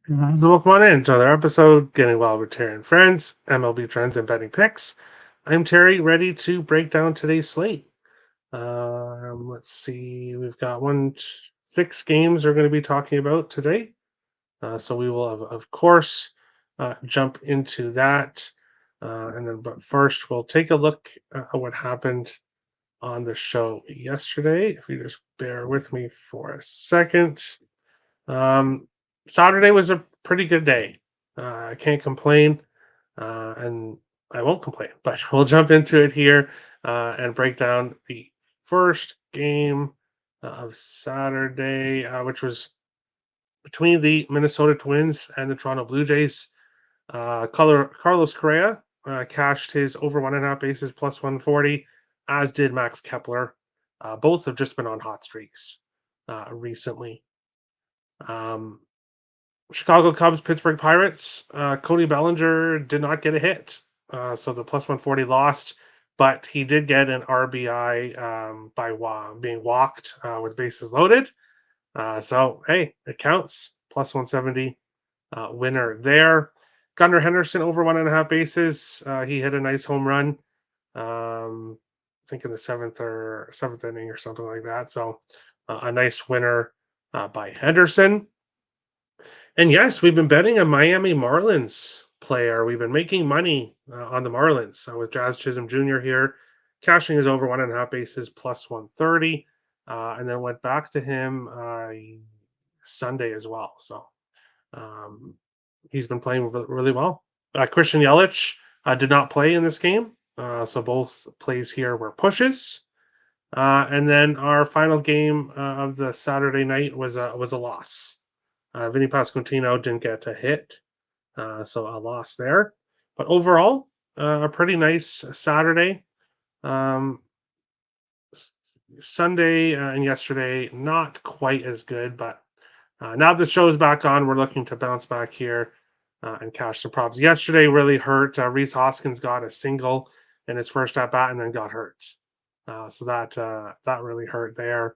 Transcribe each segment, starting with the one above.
So welcome on in to another episode, Getting Well with Terry and Friends, MLB Trends and Betting Picks. I'm Terry, ready to break down today's slate. Let's see, we've got 6 games we're going to be talking about today. So we will, of course, jump into that. But first, we'll take a look at what happened on the show yesterday. If you just bear with me for a second. Um, Saturday was a pretty good day. I can't complain, and I won't complain. But we'll jump into it here and break down the first game of Saturday, which was between the Minnesota Twins and the Toronto Blue Jays. Carlos Correa cashed his over 1.5 bases plus 140, as did Max Kepler. Both have just been on hot streaks recently. Um, Chicago Cubs, Pittsburgh Pirates. Cody Bellinger did not get a hit, so the plus 140 lost, but he did get an RBI by being walked with bases loaded. So, hey, it counts. Plus 170 winner there. Gunnar Henderson over 1.5 bases. He hit a nice home run. I think in the seventh inning or something like that. So, a nice winner by Henderson. And yes, we've been betting a Miami Marlins player. We've been making money on the Marlins with Jazz Chisholm Jr. here, cashing his over 1.5 bases plus 130, and then went back to him Sunday as well. So um, he's been playing really well. Christian Yelich did not play in this game, so both plays here were pushes. And then our final game of the Saturday night was a loss. Vinny Pasquantino didn't get a hit, so a loss there. But overall, a pretty nice Saturday. Um, Sunday and yesterday, not quite as good, but now the show's back on, we're looking to bounce back here and cash some props. Yesterday really hurt. Reese Hoskins got a single in his first at bat and then got hurt. So that really hurt there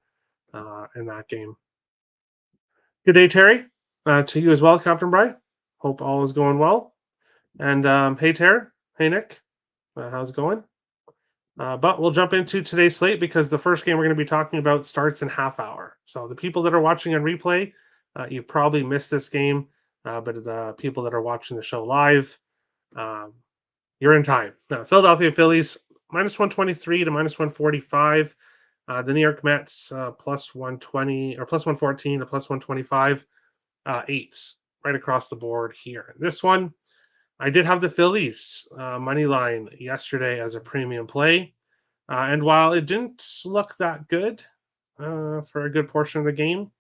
in that game. Good day, Terry. To you as well, Captain Bry. Hope all is going well. And hey, Terry. Hey, Nick. How's it going? But we'll jump into today's slate because the first game we're going to be talking about starts in half hour. So the people that are watching on replay, you probably missed this game, but the people that are watching the show live, um, you're in time. Now, Philadelphia Phillies minus 123 to minus 145. The New York Mets plus 120 or plus 114 to plus 125. Eights right across the board here. This one, I did have the Phillies money line yesterday as a premium play. And while it didn't look that good for a good portion of the game,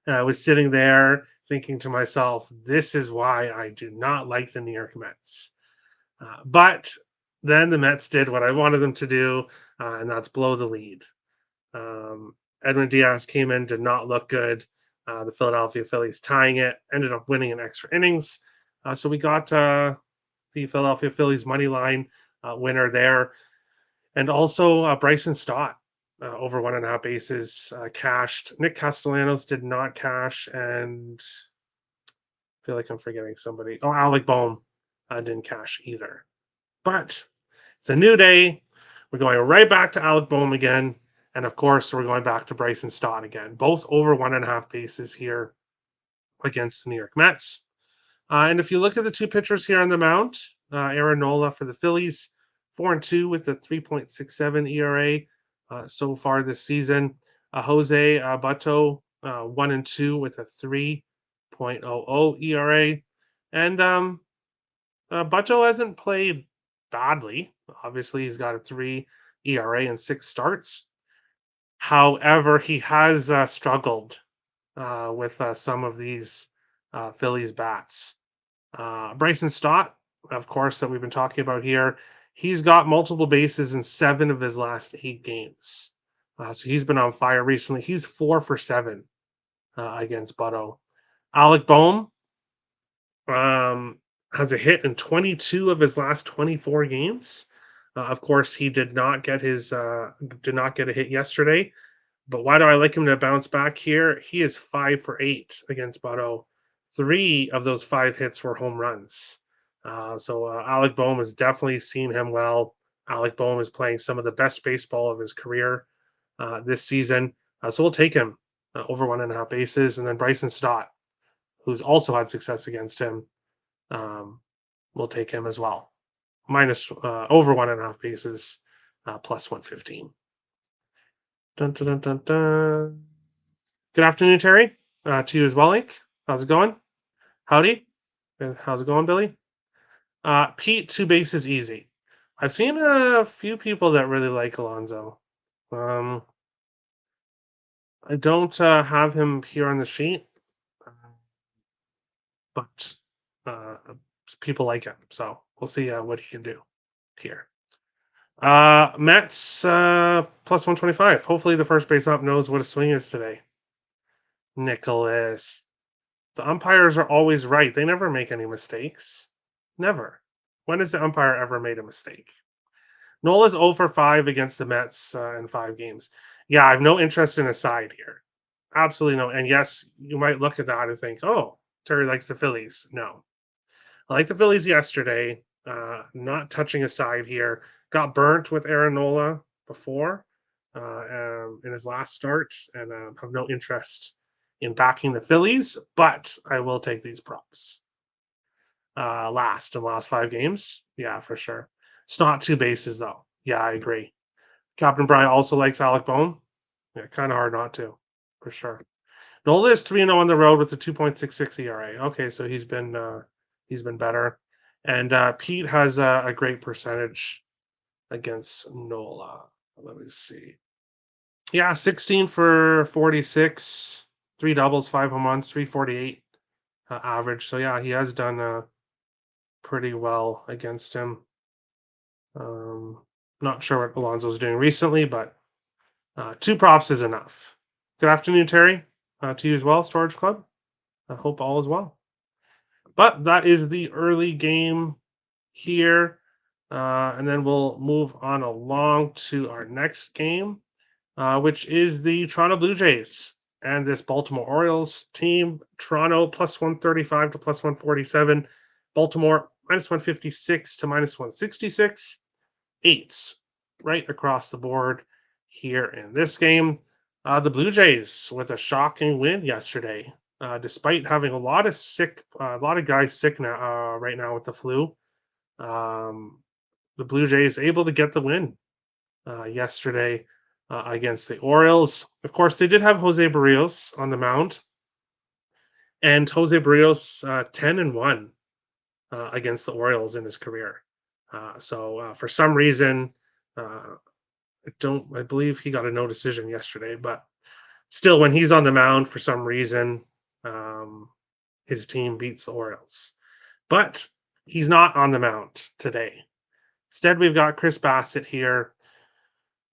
I was sitting there thinking to myself, this is why I do not like the New York Mets. But then the Mets did what I wanted them to do, and that's blow the lead. Edwin Diaz came in, did not look good. The Philadelphia Phillies tying it, ended up winning in extra innings. So we got the Philadelphia Phillies money line winner there. And also Bryson Stott over 1.5 bases cashed. Nick Castellanos did not cash. And I feel like I'm forgetting somebody. Oh, Alec Bohm didn't cash either. But it's a new day. We're going right back to Alec Bohm again. And of course, we're going back to Bryson Stott again. Both over 1.5 bases here against the New York Mets. And if you look at the two pitchers here on the mound, Aaron Nola for the Phillies, 4-2 with a 3.67 ERA so far this season. Jose Butto, 1-2 with a 3.00 ERA. And Butto hasn't played badly. Obviously, he's got a 3 ERA and 6 starts. However, he has struggled with some of these Phillies bats. Bryson Stott, of course, that we've been talking about here, he's got multiple bases in 7 of his last 8 games. So he's been on fire recently. He's 4 for 7 against Butto. Alec Bohm has a hit in 22 of his last 24 games. Of course, he did not get a hit yesterday. But why do I like him to bounce back here? He is 5 for 8 against Butto. 3 of those 5 hits were home runs. Alec Boehm has definitely seen him well. Alec Boehm is playing some of the best baseball of his career this season. So we'll take him over 1.5 bases. And then Bryson Stott, who's also had success against him, um, we'll take him as well. Minus over 1.5 bases, plus 115. Dun, dun, dun, dun, dun. Good afternoon, Terry. To you as well, Link. How's it going? Howdy. How's it going, Billy? Pete, 2 bases easy. I've seen a few people that really like Alonso. Um, I don't have him here on the sheet, uh, but uh, people like him. So we'll see what he can do here. Mets plus 125. Hopefully, the first base up knows what a swing is today. Nicholas. The umpires are always right. They never make any mistakes. Never. When has the umpire ever made a mistake? Nola's 0 for 5 against the Mets in 5 games. Yeah, I have no interest in a side here. Absolutely no. And yes, you might look at that and think, oh, Terry likes the Phillies. No. I like the Phillies yesterday. Not touching a side here. Got burnt with Aaron Nola before in his last start, and have no interest in backing the Phillies, but I will take these props. Last 5 games. Yeah, for sure. It's not 2 bases though. Yeah, I agree. Captain Brian also likes Alec Boehm. Yeah, kind of hard not to, for sure. Nola is 3-0 on the road with a 2.66 ERA. Okay, so he's been better. And Pete has a great percentage against Nola. Let me see. Yeah, 16 for 46, 3 doubles, 5 home runs, 348 average. So yeah, he has done pretty well against him. Not sure what Alonso's doing recently, but 2 props is enough. Good afternoon, Terry. To you as well, Storage Club. I hope all is well. But that is the early game here. And then we'll move on along to our next game, which is the Toronto Blue Jays and this Baltimore Orioles team. Toronto plus 135 to plus 147. Baltimore minus 156 to minus 166. Eights right across the board here in this game. The Blue Jays with a shocking win yesterday, despite having a lot of guys sick now right now with the flu. Um, the Blue Jays able to get the win yesterday against the Orioles. Of course, they did have Jose Barrios on the mound, and Jose Barrios 10-1 against the Orioles in his career. For some reason, I believe he got a no decision yesterday, but still, when he's on the mound for some reason, um, his team beats the Orioles. But he's not on the mound today. Instead, we've got Chris Bassett here,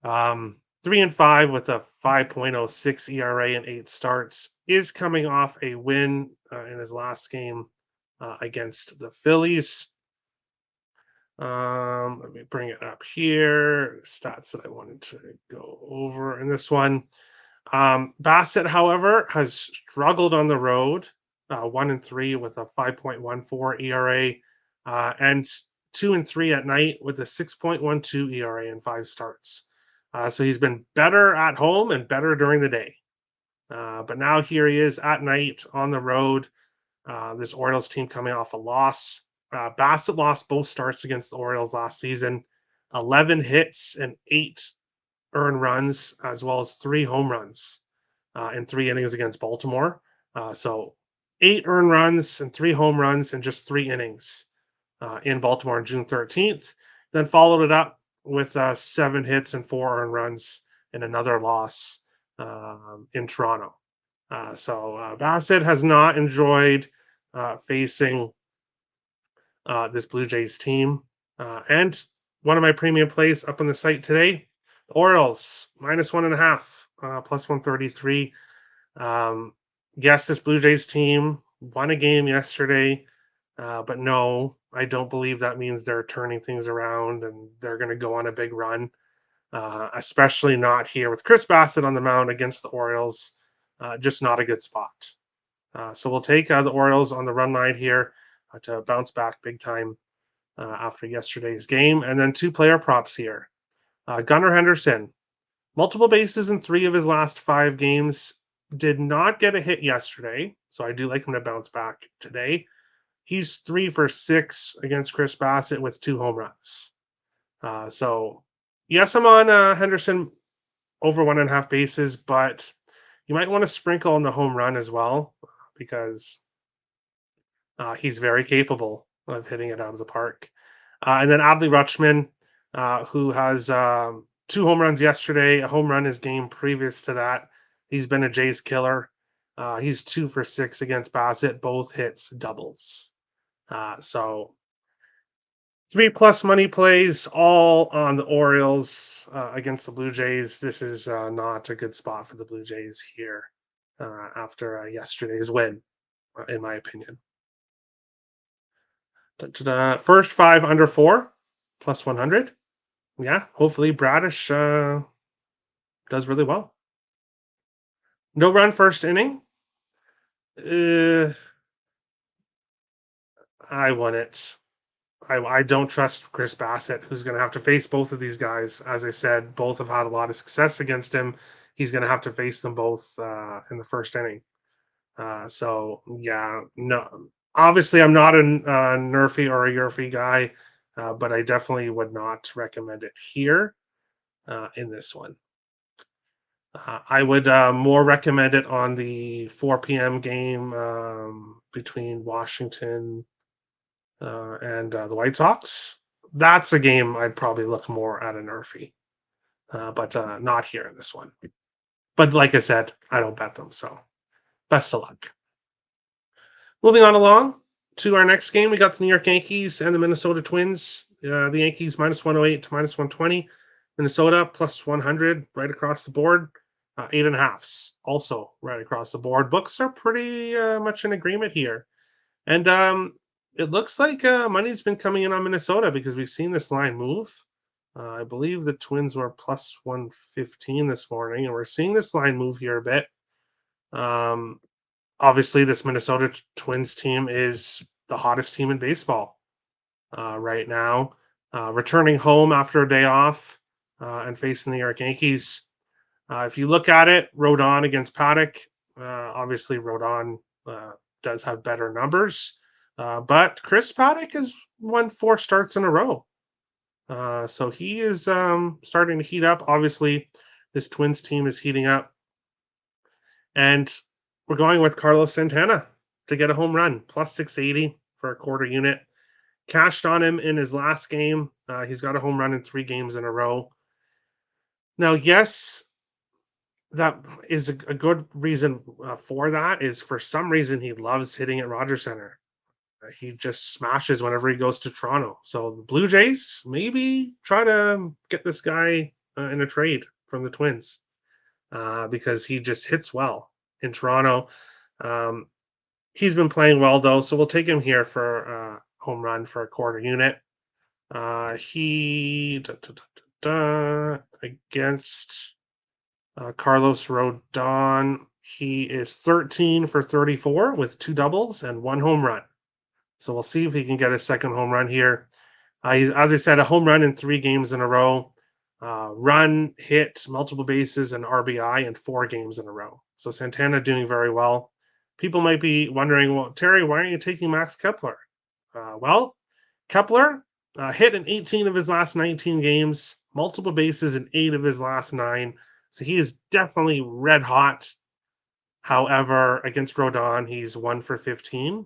3-5 with a 5.06 ERA and 8 starts. Is coming off a win in his last game against the Phillies. Let me bring it up here. Stats that I wanted to go over in this one. Bassett, however, has struggled on the road, 1-3 with a 5.14 ERA, and 2-3 at night with a 6.12 ERA and 5 starts. So he's been better at home and better during the day. But now here he is at night on the road. This Orioles team coming off a loss. Bassett lost both starts against the Orioles last season. 11 hits and 8 earned runs, as well as 3 home runs in 3 innings against Baltimore. So 8 earned runs and 3 home runs in just 3 innings in Baltimore on June 13th. Then followed it up with 7 hits and 4 earned runs in another loss in Toronto. Bassett has not enjoyed facing this Blue Jays team. And one of my premium plays up on the site today, the Orioles minus 1.5, plus 133. Yes, this Blue Jays team won a game yesterday, but no, I don't believe that means they're turning things around and they're going to go on a big run, especially not here with Chris Bassett on the mound against the Orioles. Just not a good spot. So we'll take the Orioles on the run line here to bounce back big time after yesterday's game. And then 2 player props here. Gunnar Henderson, multiple bases in 3 of his last 5 games. Did not get a hit yesterday, so I do like him to bounce back today. He's 3 for 6 against Chris Bassett with 2 home runs. So, yes, I'm on Henderson over 1.5 bases, but you might want to sprinkle on the home run as well because he's very capable of hitting it out of the park. And then Adley Rutschman, who has 2 home runs yesterday, a home run his game previous to that. He's been a Jays killer. He's 2 for 6 against Bassett, both hits doubles. So 3+ money plays all on the Orioles against the Blue Jays. This is not a good spot for the Blue Jays here after yesterday's win, in my opinion. First 5 under 4 plus 100. Yeah, hopefully Bradish does really well. No run first inning. I won it. I don't trust Chris Bassett, who's going to have to face both of these guys. As I said, both have had a lot of success against him. He's going to have to face them both in the first inning. So yeah, no. Obviously, I'm not a Nerfy or a Yurfy guy, but I definitely would not recommend it here in this one. I would more recommend it on the 4 p.m. game between Washington and the White Sox. That's a game I'd probably look more at a Nerfy, but not here in this one. But like I said, I don't bet them, so best of luck. Moving on along to our next game, we got the New York Yankees and the Minnesota Twins. The Yankees minus 108 to minus 120. Minnesota plus 100 right across the board. 8.5s also right across the board. Books are pretty much in agreement here. And it looks like money's been coming in on Minnesota because we've seen this line move. I believe the Twins were plus 115 this morning, and we're seeing this line move here a bit. Obviously, this Minnesota Twins team is the hottest team in baseball right now. Returning home after a day off and facing the New York Yankees. If you look at it, Rodon against Paddock, obviously Rodon does have better numbers, but Chris Paddock has won 4 starts in a row. So he is starting to heat up. Obviously, this Twins team is heating up. And we're going with Carlos Santana to get a home run, plus 680 for a quarter unit. Cashed on him in his last game. He's got a home run in 3 games in a row. Now, yes, that is a good reason for that is for some reason he loves hitting at Rogers Center. He just smashes whenever he goes to Toronto. So the Blue Jays maybe try to get this guy in a trade from the Twins because he just hits well in Toronto. He's been playing well though, so we'll take him here for home run for a quarter unit. He against Carlos Rodon. He is 13 for 34 with 2 doubles and 1 home run. So we'll see if he can get a second home run here. He's, as I said, a home run in 3 games in a row. Run, hit, multiple bases, and RBI in 4 games in a row. So Santana doing very well. People might be wondering, well, Terry, why aren't you taking Max Kepler? Well, Kepler hit in 18 of his last 19 games, multiple bases in 8 of his last 9. So he is definitely red hot. However, against Rodon, he's 1 for 15.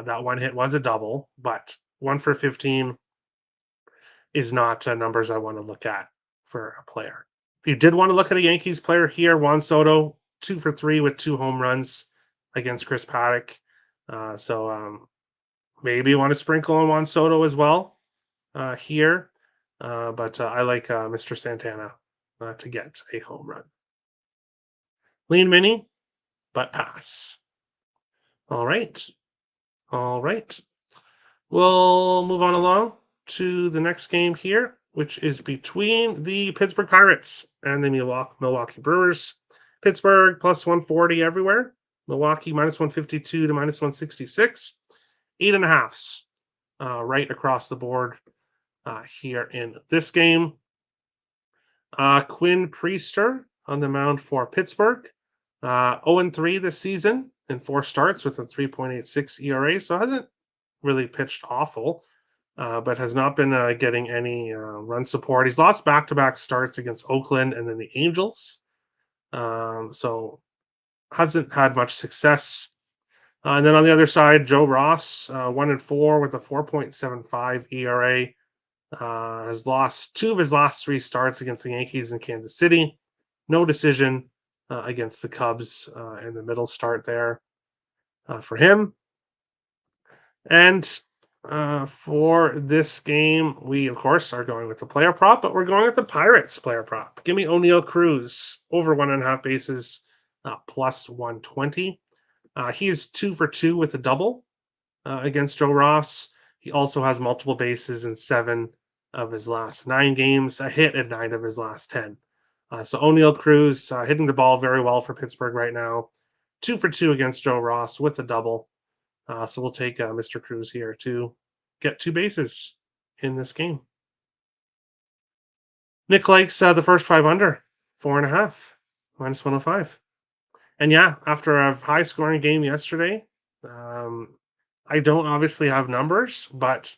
That one hit was a double, but 1 for 15 is not numbers I want to look at for a player. If you did want to look at a Yankees player here, Juan Soto, 2 for 3 with 2 home runs against Chris Paddock. So maybe you want to sprinkle on Juan Soto as well here. But I like Mr. Santana to get a home run. Lean mini, but pass. All right. We'll move on along to the next game here, which is between the Pittsburgh Pirates and the Milwaukee Brewers. Pittsburgh plus 140 everywhere. Milwaukee minus 152 to minus 166. 8.5s right across the board here in this game. Quinn Priester on the mound for Pittsburgh. 0-3 this season in 4 starts with a 3.86 ERA, so hasn't really pitched awful, but has not been getting any run support. He's lost back-to-back starts against Oakland and then the Angels, so hasn't had much success. And then on the other side, Joe Ross, 1-4 with a 4.75 ERA. Has lost 2 of his last 3 starts against the Yankees and Kansas City. No decision against the Cubs in the middle start there for him. And for this game, we, of course, are going with the player prop, but we're going with the Pirates player prop. Give me O'Neill Cruz over 1.5 bases plus 120. He's 2 for 2 with a double against Joe Ross. He also has multiple bases in 7 of his last 9 games, a hit in 9 of his last 10. So O'Neill Cruz hitting the ball very well for Pittsburgh right now. 2 for 2 against Joe Ross with a double. So we'll take Mr. Cruz here to get 2 bases in this game. Nick likes the first 5 under, 4.5, minus 105. And yeah, after a high scoring game yesterday, I don't obviously have numbers, but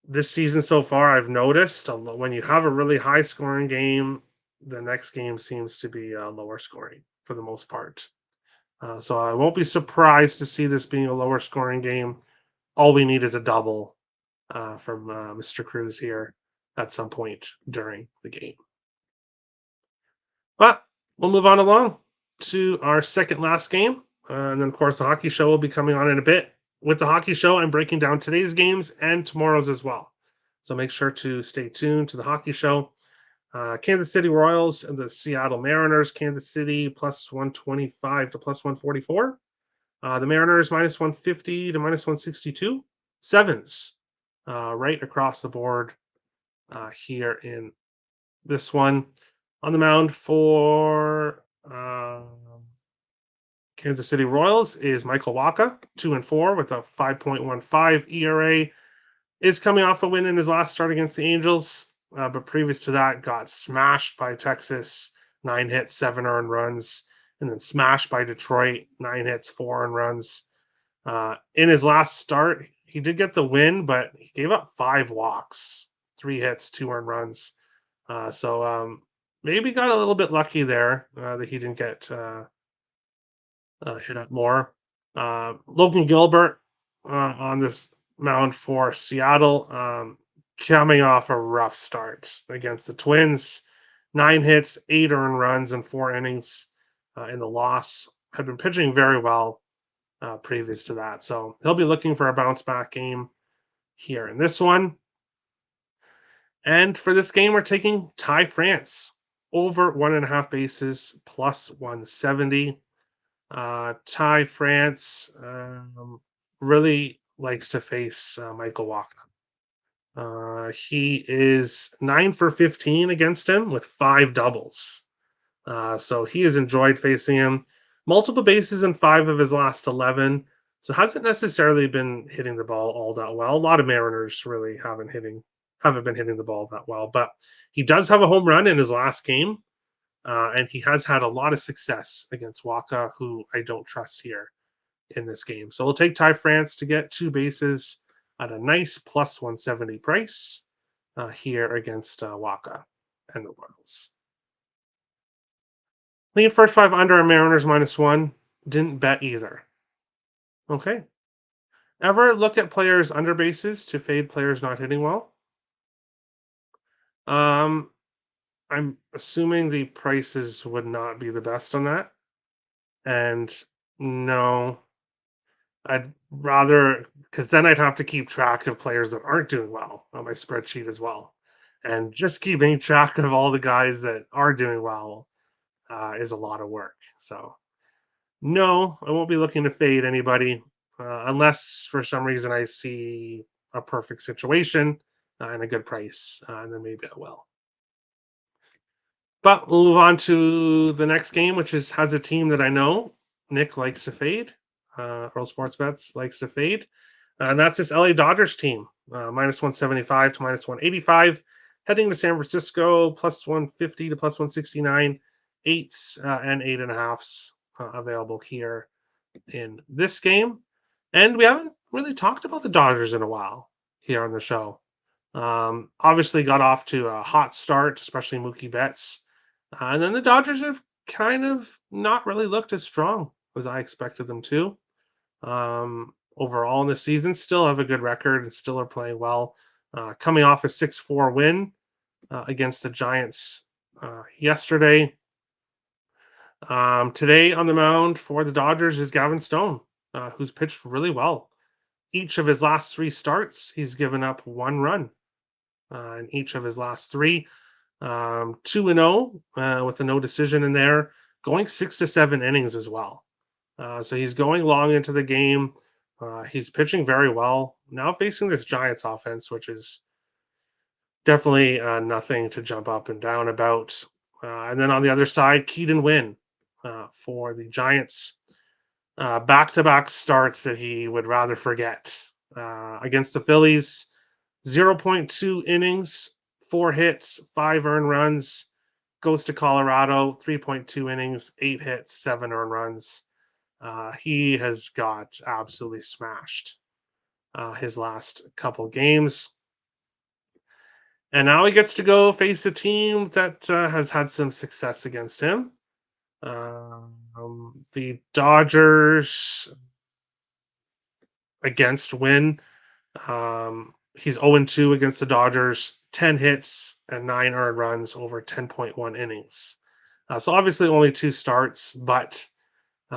this season so far, I've noticed when you have a really high scoring game, the next game seems to be lower scoring for the most part. So I won't be surprised to see this being a lower scoring game. All we need is a double from Mr. Cruz here at some point during the game. But we'll move on along to our second last game. And then, of course, the hockey show will be coming on in a bit. With the hockey show, I'm breaking down today's games and tomorrow's as well. So make sure to stay tuned to the hockey show. Kansas City Royals and the Seattle Mariners. Kansas City plus 125 to plus 144. The Mariners minus 150 to minus 162. 7s right across the board here in this one. On the mound for Kansas City Royals is Michael Wacha, 2-4 with a 5.15 ERA. Is coming off a win in his last start against the Angels, but previous to that, got smashed by Texas, 9 hits, 7 earned runs, and then smashed by Detroit, 9 hits, 4 earned runs. In his last start, he did get the win, but he gave up 5 walks, 3 hits, 2 earned runs. So maybe got a little bit lucky there that he didn't get hit up more. Logan Gilbert on this mound for Seattle, coming off a rough start against the Twins. 9 hits, 8 earned runs, and 4 innings in the loss. Had been pitching very well previous to that. So he'll be looking for a bounce back game here in this one. And for this game, we're taking Ty France over 1.5 bases plus 170. Ty France really likes to face Michael Wacha. He is 9 for 15 against him with 5 doubles. So he has enjoyed facing him. Multiple bases in 5 of his last 11. So hasn't necessarily been hitting the ball all that well. A lot of Mariners really haven't been hitting the ball that well. But he does have a home run in his last game. And he has had a lot of success against Wacha, who I don't trust here in this game. So we'll take Ty France to get 2 bases at a nice plus 170 price here against Wacha and the Royals. Lean first 5 under Mariners minus 1. Didn't bet either. Okay. Ever look at players under bases to fade players not hitting well? I'm assuming the prices would not be the best on that. And no, I'd rather, because then I'd have to keep track of players that aren't doing well on my spreadsheet as well. And just keeping track of all the guys that are doing well is a lot of work. So, no, I won't be looking to fade anybody unless for some reason I see a perfect situation and a good price, and then maybe I will. But we'll move on to the next game, which has a team that I know Nick likes to fade. Earl Sports Bets likes to fade. And that's this LA Dodgers team, minus 175 to minus 185, heading to San Francisco, plus 150 to plus 169, eights and eight and a halves available here in this game. And we haven't really talked about the Dodgers in a while here on the show. Obviously, got off to a hot start, especially Mookie Betts. And then the Dodgers have kind of not really looked as strong as I expected them to. Overall in the season, still have a good record and still are playing well. Coming off a 6-4 win against the Giants yesterday. Today on the mound for the Dodgers is Gavin Stone, who's pitched really well. Each of his last three starts, he's given up one run. In each of his last three, 2-0 with a no decision in there, going 6 to 7 innings as well. So he's going long into the game. He's pitching very well. Now facing this Giants offense, which is definitely nothing to jump up and down about. And then on the other side, Keaton Wynn for the Giants. Back-to-back starts that he would rather forget. Against the Phillies, 0.2 innings, 4 hits, 5 earned runs. Goes to Colorado, 3.2 innings, 8 hits, 7 earned runs. He has got absolutely smashed his last couple games. And now he gets to go face a team that has had some success against him. The Dodgers against Win. He's 0-2 against the Dodgers, 10 hits and 9 earned runs over 10.1 innings. So obviously only 2 starts, but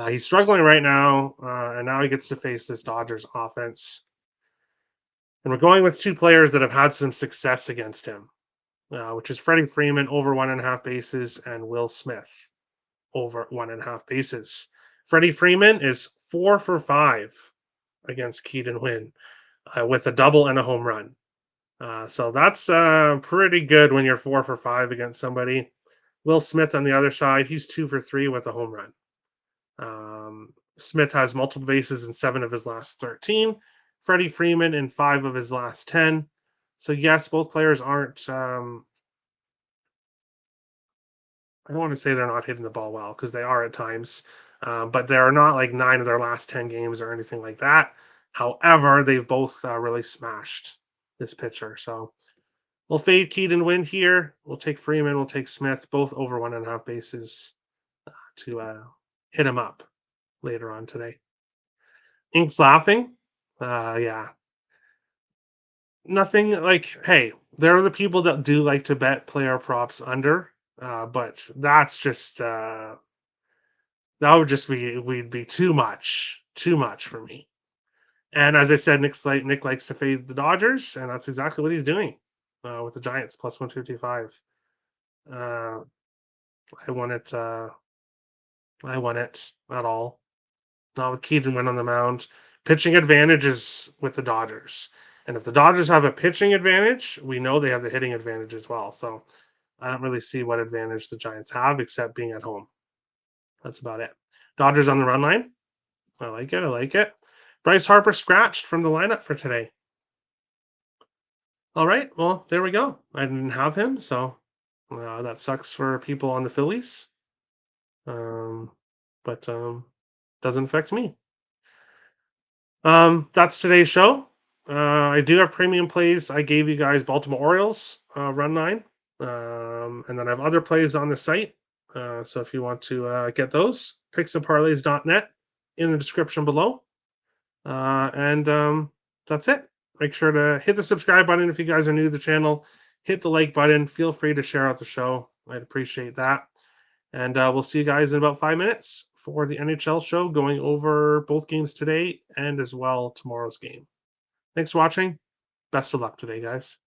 he's struggling right now, and now he gets to face this Dodgers offense. And we're going with 2 players that have had some success against him, which is Freddie Freeman over 1.5 bases and Will Smith over 1.5 bases. Freddie Freeman is 4 for 5 against Keaton Wynn with a double and a home run. So that's pretty good when you're 4 for 5 against somebody. Will Smith on the other side, he's 2 for 3 with a home run. Smith has multiple bases in 7 of his last 13. Freddie Freeman in 5 of his last 10. So yes, both players aren't. I don't want to say they're not hitting the ball well because they are at times, but they are not like 9 of their last 10 games or anything like that. However, they've both really smashed this pitcher. So we'll fade Keaton Wynn here. We'll take Freeman. We'll take Smith, both over 1.5 bases to hit him up later on today. Ink's laughing. Yeah. Nothing like, hey, there are the people that do like to bet player props under, but that's just that would just we'd be too much for me. And as I said, Nick likes to fade the Dodgers, and that's exactly what he's doing with the Giants plus 155. I won it. I won it at all. Not with Keaton Wynn on the mound. Pitching advantage is with the Dodgers. And if the Dodgers have a pitching advantage, we know they have the hitting advantage as well. So I don't really see what advantage the Giants have except being at home. That's about it. Dodgers on the run line. I like it. I like it. Bryce Harper scratched from the lineup for today. All right. Well, there we go. I didn't have him. So that sucks for people on the Phillies. But doesn't affect me. That's today's show. I do have premium plays. I gave you guys Baltimore Orioles run line, and then I have other plays on the site. So if you want to get those, picksandparlays.net in the description below. And that's it. Make sure to hit the subscribe button if you guys are new to the channel. Hit the like button. Feel free to share out the show. I'd appreciate that. And we'll see you guys in about 5 minutes for the NHL show, going over both games today and as well tomorrow's game. Thanks for watching. Best of luck today, guys.